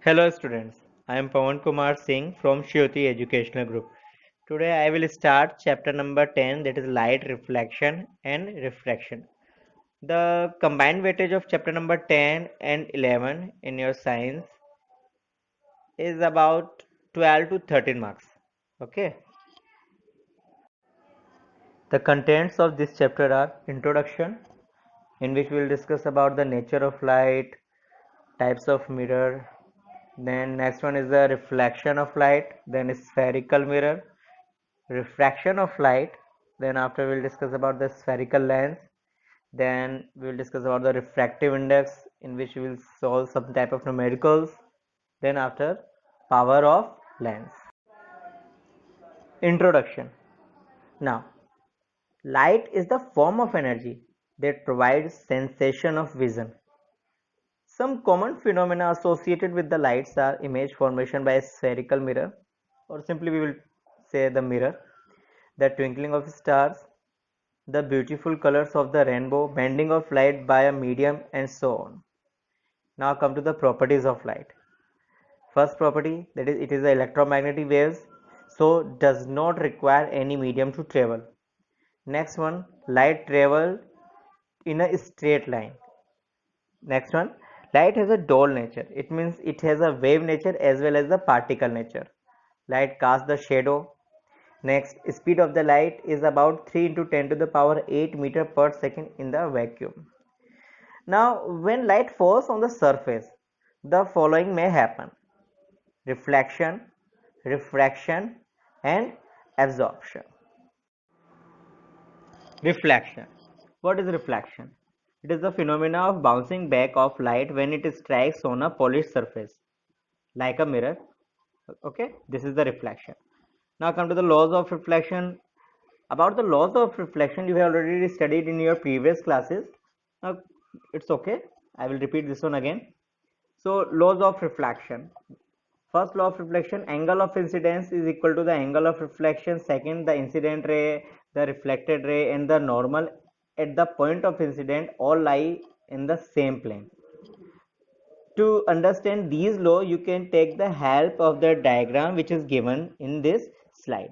Hello students, I am Pawan Kumar Singh from Shyoti Educational Group. Today I will start chapter number 10, that is light reflection and refraction. The combined weightage of chapter number 10 and 11 in your science is about 12 to 13 marks. Okay. The contents of this chapter are introduction, in which we will discuss about the nature of light, types of mirror. Then next one is the reflection of light, then spherical mirror, refraction of light. Then after we'll discuss about the spherical lens. Then we'll discuss about the refractive index, in which we will solve some type of numericals. Then after, power of lens. Introduction. Now, light is the form of energy that provides sensation of vision. Some common phenomena associated with the lights are image formation by a spherical mirror, or simply we will say the mirror, the twinkling of stars, the beautiful colors of the rainbow, bending of light by a medium, and so on. Now come to the properties of light. First property, that is, it is electromagnetic waves, so does not require any medium to travel. Next one, light travel in a straight line. Next one, light has a dual nature. It means it has a wave nature as well as the particle nature. Light casts the shadow. Next, speed of the light is about 3 into 10 to the power 8 meter per second in the vacuum. Now, when light falls on the surface, the following may happen: reflection, refraction, and absorption. Reflection. What is reflection? It is the phenomena of bouncing back of light when it strikes on a polished surface, like a mirror. Okay, this is the reflection. Now come to the laws of reflection. About the laws of reflection, you have already studied in your previous classes. Now, it's okay. I will repeat this one again. So, laws of reflection. First law of reflection, angle of incidence is equal to the angle of reflection. Second, the incident ray, the reflected ray, and the normal at the point of incident all lie in the same plane. To understand these laws, you can take the help of the diagram which is given in this slide.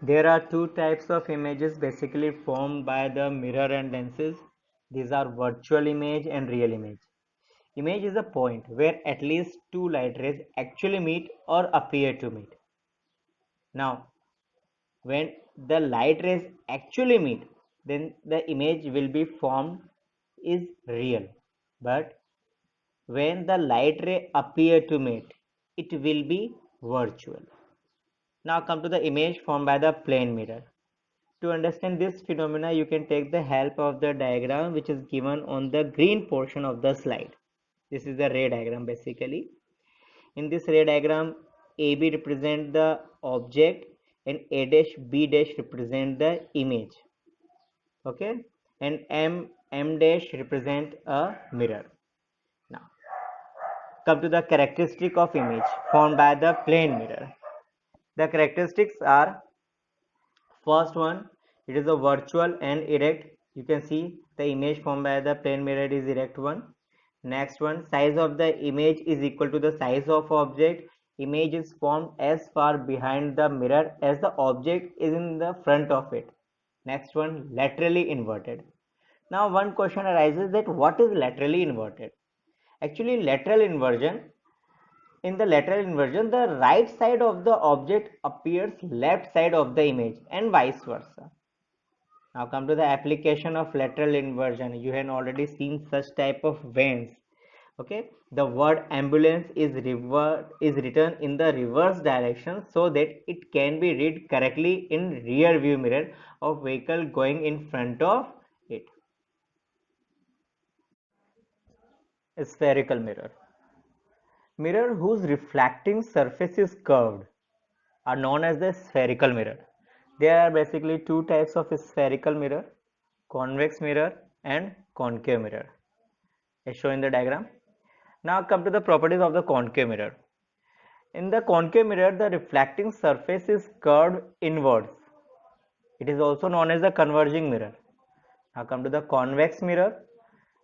There are two types of images basically formed by the mirror and lenses. These are virtual image and real image. Image is a point where at least two light rays actually meet or appear to meet. Now, when the light rays actually meet, then the image will be formed is real. But when the light ray appear to meet, it will be virtual. Now come to the image formed by the plane mirror. To understand this phenomena, you can take the help of the diagram which is given on the green portion of the slide. This is the ray diagram basically. In this ray diagram, AB represent the object and A dash B dash represent the image. Okay, and M dash represent a mirror. Now come to the characteristic of image formed by the plane mirror. The characteristics are: first one, it is a virtual and erect. You can see the image formed by the plane mirror is erect one. Next one, size of the image is equal to the size of object. Image is formed as far behind the mirror as the object is in the front of it. Next one, laterally inverted. Now one question arises that what is laterally inverted? Actually, lateral inversion, in the lateral inversion, the right side of the object appears left side of the image and vice versa. Now come to the application of lateral inversion. You have already seen such type of vanes. Okay, the word ambulance is written in the reverse direction so that it can be read correctly in rear view mirror of vehicle going in front of it. A spherical mirror. Mirror whose reflecting surface is curved are known as the spherical mirror. There are basically two types of spherical mirror: convex mirror and concave mirror, as shown in the diagram. Now come to the properties of the concave mirror. In the concave mirror, the reflecting surface is curved inwards. It is also known as the converging mirror. Now come to the convex mirror.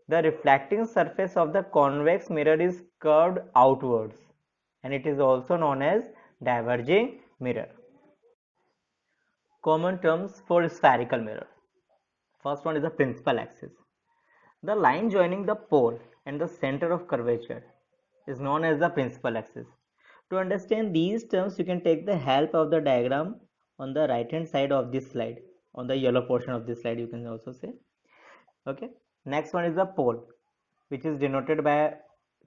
The reflecting surface of the convex mirror is curved outwards, and it is also known as diverging mirror. Common terms for spherical mirror. First one is the principal axis. The line joining the pole and the center of curvature is known as the principal axis. To understand these terms, you can take the help of the diagram on the right hand side of this slide, on the yellow portion of this slide, you can also say. Okay. Next one is the pole, which is denoted by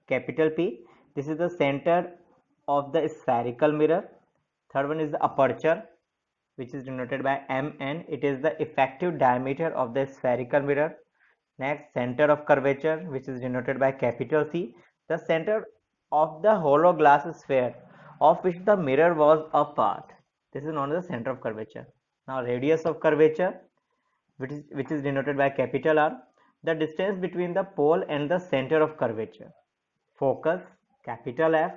capital P. This is the center of the spherical mirror. Third one is the aperture, which is denoted by MN. It is the effective diameter of the spherical mirror. Next, center of curvature, which is denoted by capital C, the center of the hollow glass sphere of which the mirror was a part. This is known as the center of curvature. Now, radius of curvature, which is denoted by capital R, the distance between the pole and the center of curvature. Focus, capital F,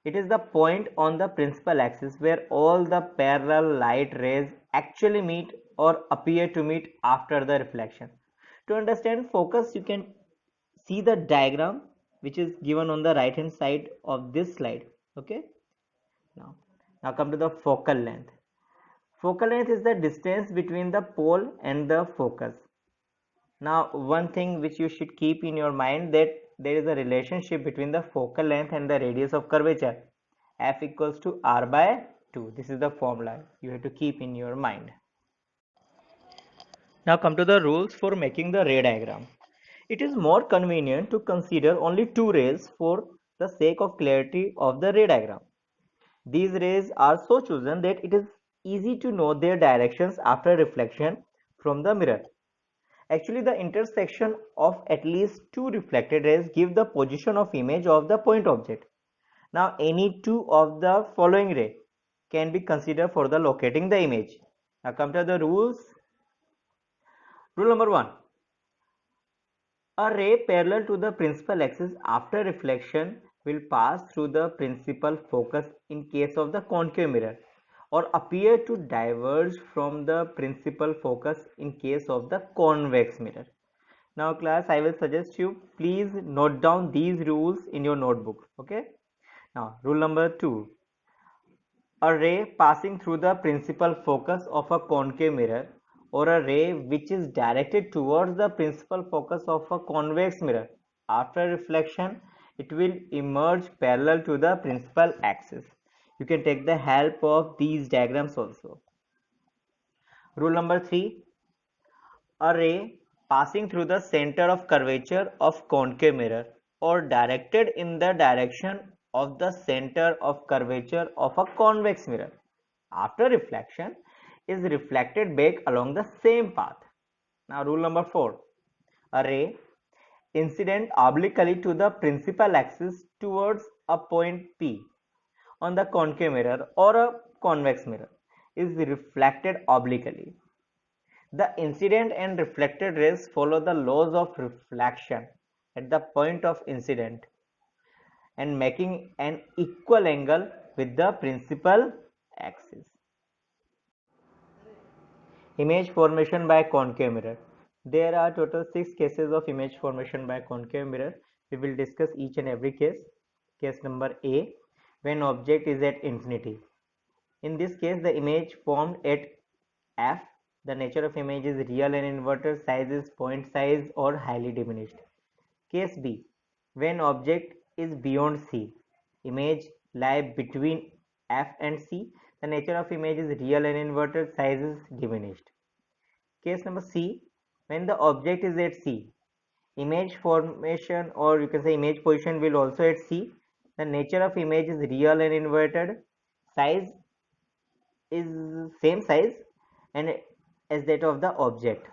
it is the point on the principal axis where all the parallel light rays actually meet or appear to meet after the reflection. To understand focus, you can see the diagram which is given on the right hand side of this slide. Okay. Now come to the focal length. Focal length is the distance between the pole and the focus. Now, one thing which you should keep in your mind, that there is a relationship between the focal length and the radius of curvature. F equals to R by 2. This is the formula you have to keep in your mind. Now come to the rules for making the ray diagram. It is more convenient to consider only two rays for the sake of clarity of the ray diagram. These rays are so chosen that it is easy to know their directions after reflection from the mirror. Actually, the intersection of at least two reflected rays give the position of image of the point object. Now, any two of the following ray can be considered for the locating the image. Now, come to the rules. Rule number 1. A ray parallel to the principal axis after reflection will pass through the principal focus in case of the concave mirror, or appear to diverge from the principal focus in case of the convex mirror. Now class, I will suggest you please note down these rules in your notebook. Okay. Now rule number 2. A ray passing through the principal focus of a concave mirror, or a ray which is directed towards the principal focus of a convex mirror, after reflection it will emerge parallel to the principal axis. You can take the help of these diagrams also. Rule number 3. A ray passing through the center of curvature of concave mirror, or directed in the direction of the center of curvature of a convex mirror, after reflection is reflected back along the same path. Now rule number 4. A ray incident obliquely to the principal axis towards a point P on the concave mirror or a convex mirror is reflected obliquely. The incident and reflected rays follow the laws of reflection at the point of incident and making an equal angle with the principal axis. Image formation by concave mirror. There are total 6 cases of image formation by concave mirror. We will discuss each and every case. Case number A, when object is at infinity. In this case, the image formed at F. The nature of image is real and inverted, size is point size or highly diminished. Case B, when object is beyond C. Image lie between F and C. The nature of image is real and inverted, size is diminished. Case number C, when the object is at C. Image formation, or you can say image position, will also at C. The nature of image is real and inverted, size is same size and as that of the object.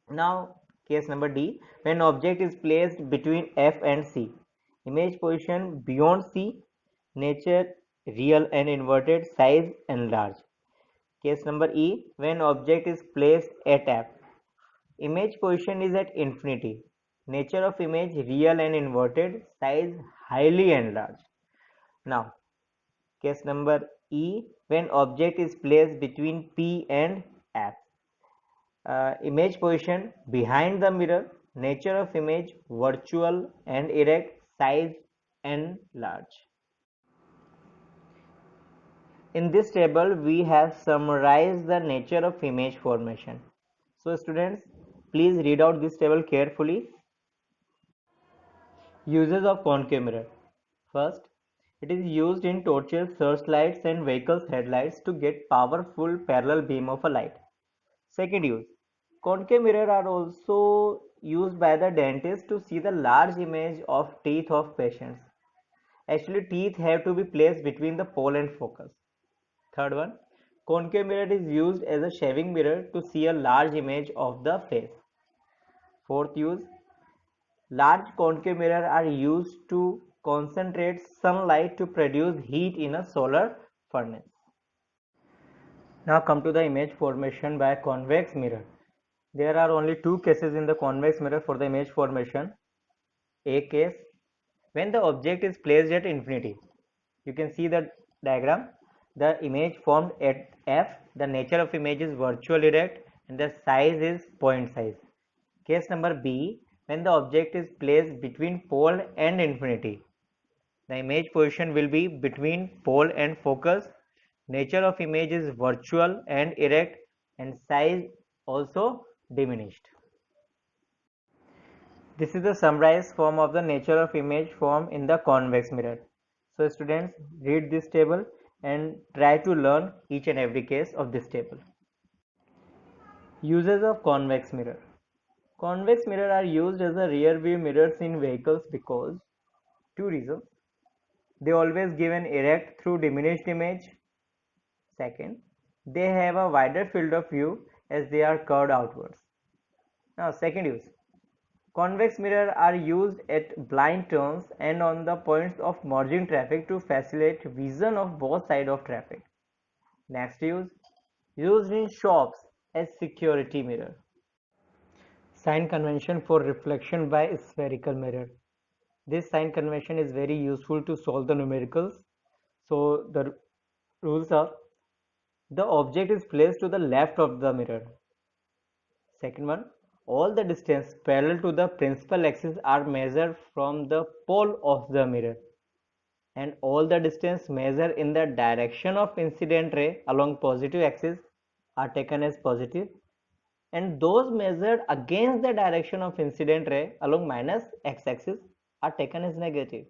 Now case number D, when object is placed between F and C. Image position beyond C, nature real and inverted, size enlarged. Case number E, when object is placed at F. Image position is at infinity. Nature of image real and inverted, size highly enlarged. Now, case number E, when object is placed between P and F. Image position behind the mirror, nature of image, virtual and erect, size and large. In this table, we have summarized the nature of image formation. So students, please read out this table carefully. Uses of concave mirror. First, it is used in torches, searchlights and vehicles' headlights to get powerful parallel beam of a light. Second use, concave mirror are also used by the dentist to see the large image of teeth of patients. Actually, teeth have to be placed between the pole and focus. Third one, concave mirror is used as a shaving mirror to see a large image of the face. Fourth use, large concave mirror are used to concentrate sunlight to produce heat in a solar furnace. Now come to the image formation by convex mirror. There are only two cases in the convex mirror for the image formation. A case, when the object is placed at infinity. You can see the diagram. The image formed at F, the nature of image is virtual erect and the size is point size. Case number B, when the object is placed between pole and infinity. The image position will be between pole and focus. Nature of image is virtual and erect and size also diminished. This is the summarized form of the nature of image form in the convex mirror. So students, read this table and try to learn each and every case of this table. Uses of convex mirror. Convex mirror are used as a rear view mirrors in vehicles because two reasons. They always give an erect through diminished image. Second, they have a wider field of view as they are curved outwards. Now second use. Convex mirror are used at blind turns and on the points of merging traffic to facilitate vision of both sides of traffic. Next use, used in shops as security mirror. Sign convention for reflection by spherical mirror. This sign convention is very useful to solve the numericals. So the rules are, the object is placed to the left of the mirror. Second one, all the distance parallel to the principal axis are measured from the pole of the mirror, and all the distance measured in the direction of incident ray along positive axis are taken as positive, and those measured against the direction of incident ray along minus x-axis are taken as negative.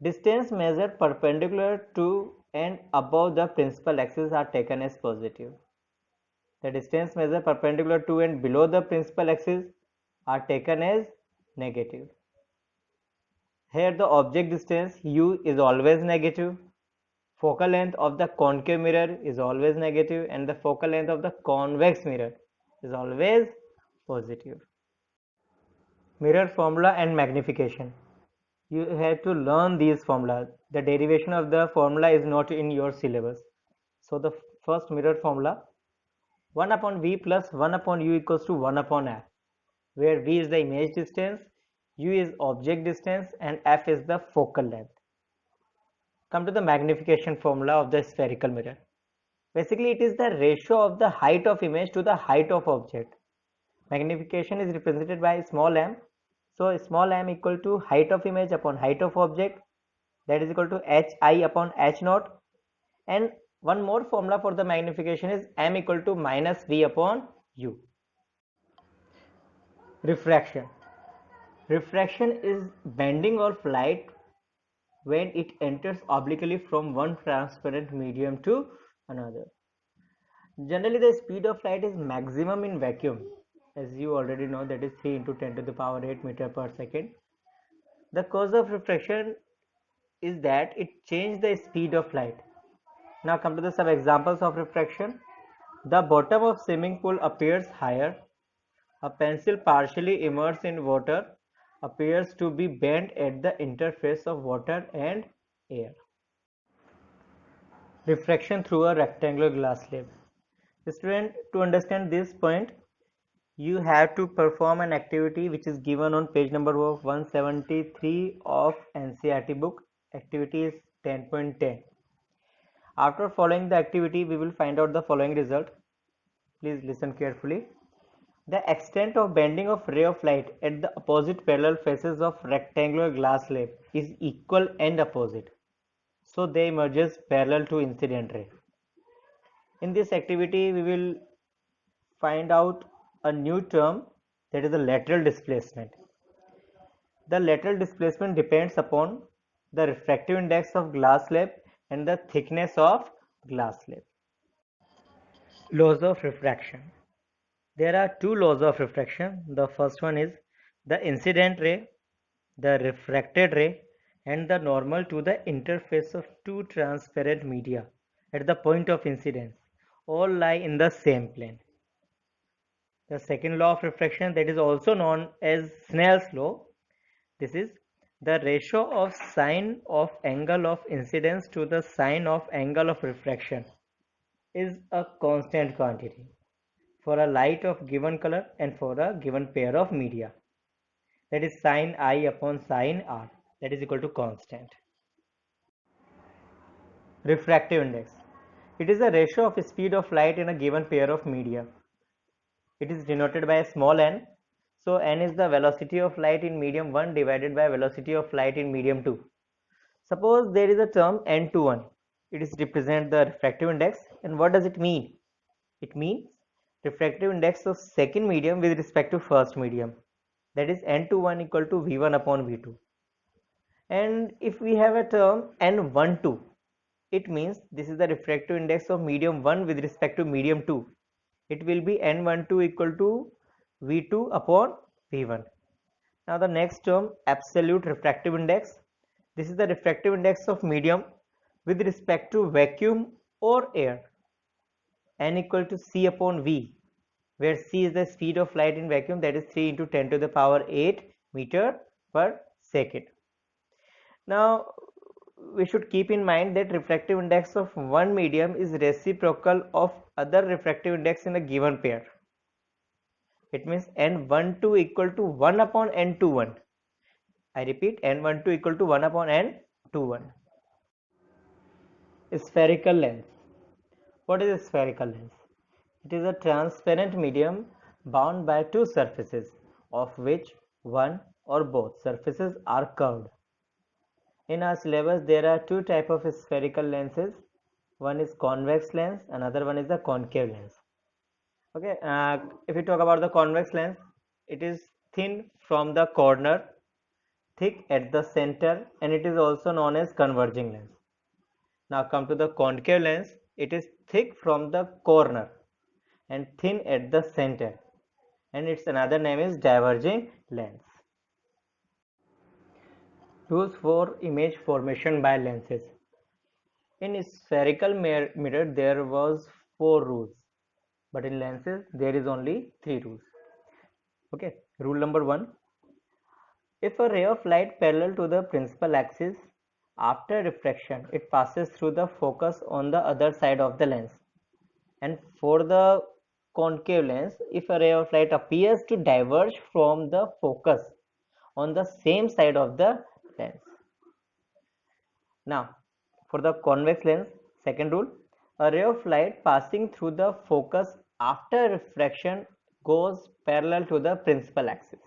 Distance measured perpendicular to and above the principal axis are taken as positive. The distance measured perpendicular to and below the principal axis are taken as negative. Here the object distance u is always negative. Focal length of the concave mirror is always negative and the focal length of the convex mirror is always positive. Mirror formula and magnification. You have to learn these formulas. The derivation of the formula is not in your syllabus. So the first mirror formula, 1 upon v plus 1 upon u equals to 1 upon f, where v is the image distance, u is object distance and f is the focal length. Come to the magnification formula of the spherical mirror. Basically it is the ratio of the height of image to the height of object. Magnification is represented by small m. So small m equal to height of image upon height of object, that is equal to hi upon h naught, and one more formula for the magnification is m equal to minus v upon u. Refraction. Refraction is bending of light when it enters obliquely from one transparent medium to another. Generally the speed of light is maximum in vacuum, as you already know, that is 3 into 10 to the power 8 meter per second. The cause of refraction is that it changes the speed of light. Now come to the some examples of refraction. The bottom of swimming pool appears higher. A pencil partially immersed in water appears to be bent at the interface of water and air. Refraction through a rectangular glass slab. Student, to understand this point, you have to perform an activity which is given on page number 173 of NCERT book. Activity is 10.10. After following the activity, we will find out the following result. Please listen carefully. The extent of bending of ray of light at the opposite parallel faces of rectangular glass slab is equal and opposite, so they emerges parallel to incident ray. In this activity, we will find out a new term, that is the lateral displacement. The lateral displacement depends upon the refractive index of glass slab and the thickness of glass slab. Laws of refraction. There are two laws of refraction. The first one is the incident ray, the refracted ray, and the normal to the interface of two transparent media at the point of incidence all lie in the same plane. The second law of refraction, that is also known as Snell's law, this is the ratio of sine of angle of incidence to the sine of angle of refraction is a constant quantity for a light of given color and for a given pair of media. That is sine I upon sine R, that is equal to constant. Refractive index. It is the ratio of speed of light in a given pair of media. It is denoted by a small n. So n is the velocity of light in medium 1 divided by velocity of light in medium 2. Suppose there is a term n21. It is represent the refractive index. And what does it mean? It means refractive index of second medium with respect to first medium. That is n21 equal to v1 upon v2. And if we have a term n12, it means this is the refractive index of medium 1 with respect to medium 2. It will be n12 equal to v2 upon v1. Now the next term, absolute refractive index. This is the refractive index of medium with respect to vacuum or air. N equal to c upon v, where c is the speed of light in vacuum, that is 3 into 10 to the power 8 meter per second. Now we should keep in mind that refractive index of one medium is reciprocal of other refractive index in a given pair. It means n12 equal to 1 upon n21. I repeat, n12 equal to 1 upon n21. Spherical lens. What is a spherical lens? It is a transparent medium bound by two surfaces, of which one or both surfaces are curved. In our syllabus, there are two types of spherical lenses. One is convex lens, another one is the concave lens. Okay, if we talk about the convex lens, it is thin from the corner, thick at the center, and it is also known as converging lens. Now come to the concave lens. It is thick from the corner and thin at the center, and its another name is diverging lens. Rules for image formation by lenses. In spherical mirror there was 4 rules, but in lenses there is only 3 rules. Okay, rule number 1. If a ray of light parallel to the principal axis, after refraction it passes through the focus on the other side of the lens. And for the concave lens, if a ray of light appears to diverge from the focus on the same side of the lens. Now for the convex lens, second rule, a ray of light passing through the focus after refraction goes parallel to the principal axis.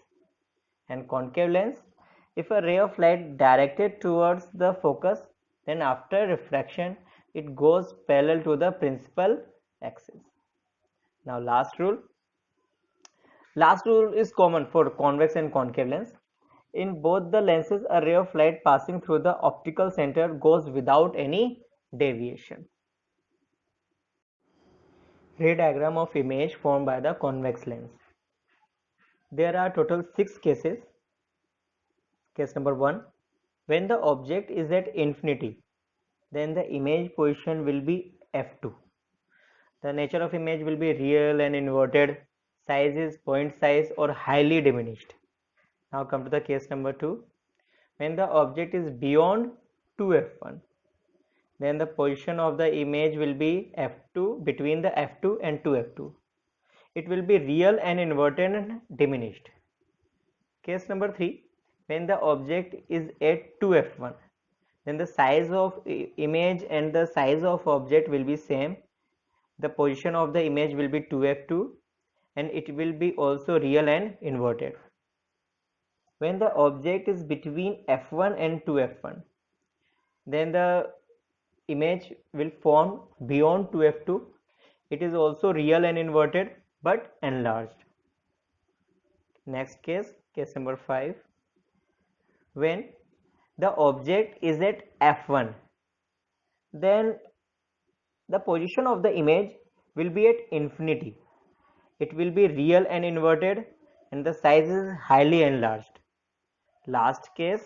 And concave lens, if a ray of light directed towards the focus, then after refraction it goes parallel to the principal axis. Now last rule is common for convex and concave lens. In both the lenses, a ray of light passing through the optical center goes without any deviation. Ray diagram of image formed by the convex lens. There are total 6 cases. Case number 1. When the object is at infinity, then the image position will be f2. The nature of image will be real and inverted. Size is point size or highly diminished. Now come to the case number 2. When the object is beyond 2f1, then the position of the image will be f2, between the f2 and 2f2. It will be real and inverted and diminished. Case number 3. When the object is at 2f1, then the size of image and the size of object will be same. The position of the image will be 2f2 and it will be also real and inverted. When the object is between f1 and 2f1, then the image will form beyond 2f2. It is also real and inverted but enlarged. Next case, case number 5. When the object is at f1, then the position of the image will be at infinity. It will be real and inverted, and the size is highly enlarged. Last case,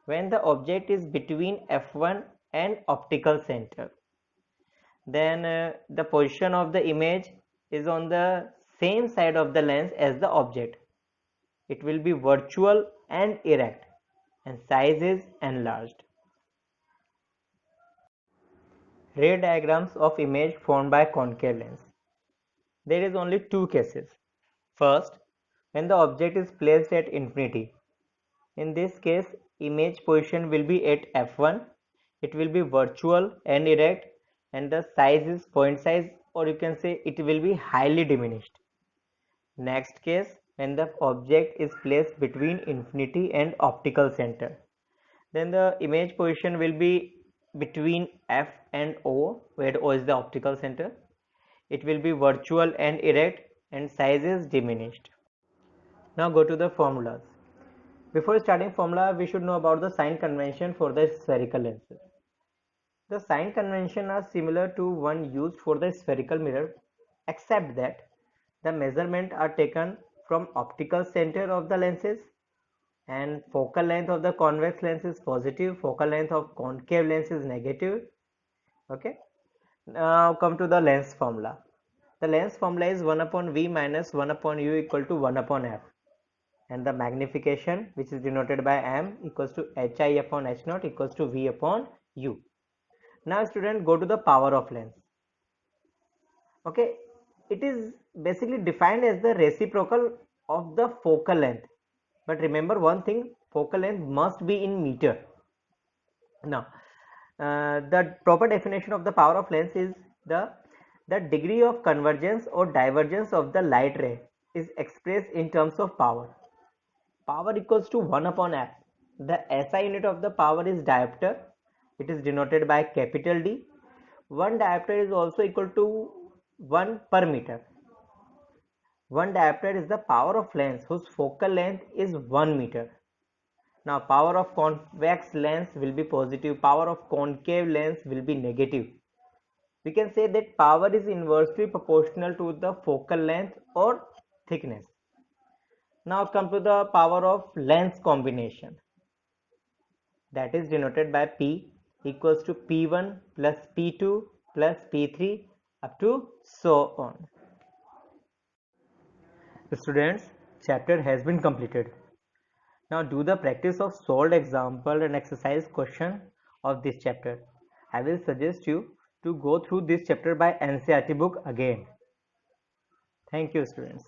when the object is between f1 and optical center, then the position of the image is on the same side of the lens as the object. It will be virtual and erect, and size is enlarged. Ray diagrams of image formed by concave lens. There is only two cases. First, when the object is placed at infinity. In this case, image position will be at f1. It will be virtual and erect, and the size is point size, or you can say it will be highly diminished. Next case, when the object is placed between infinity and optical center, then the image position will be between f and o, where o is the optical center. It will be virtual and erect, and size is diminished. Now go to the formulas. Before starting formula, we should know about the sign convention for the spherical lenses. The sign convention are similar to one used for the spherical mirror, except that the measurements are taken from optical center of the lenses, and focal length of the convex lens is positive, focal length of concave lens is negative. Okay. Now come to the lens formula. The lens formula is 1 upon v minus 1 upon u equal to 1 upon f, and the magnification, which is denoted by m, equals to hi upon h naught equals to v upon u. Now student, go to the power of lens. Okay, it is basically defined as the reciprocal of the focal length, but remember one thing, focal length must be in meter. Now the proper definition of the power of lens is the degree of convergence or divergence of the light ray is expressed in terms of power. Power equals to 1 upon f. The SI unit of the power is diopter. It is denoted by capital D. 1 diopter is also equal to 1 per meter. 1 diopter is the power of lens whose focal length is 1 meter. Now power of convex lens will be positive, power of concave lens will be negative. We can say that power is inversely proportional to the focal length or thickness. Now come to the power of lens combination, that is denoted by P equals to P1 plus P2 plus P3 up to so on. Students, chapter has been completed. Now do the practice of solved example and exercise question of this chapter. I will suggest you to go through this chapter by NCERT book again. Thank you, students.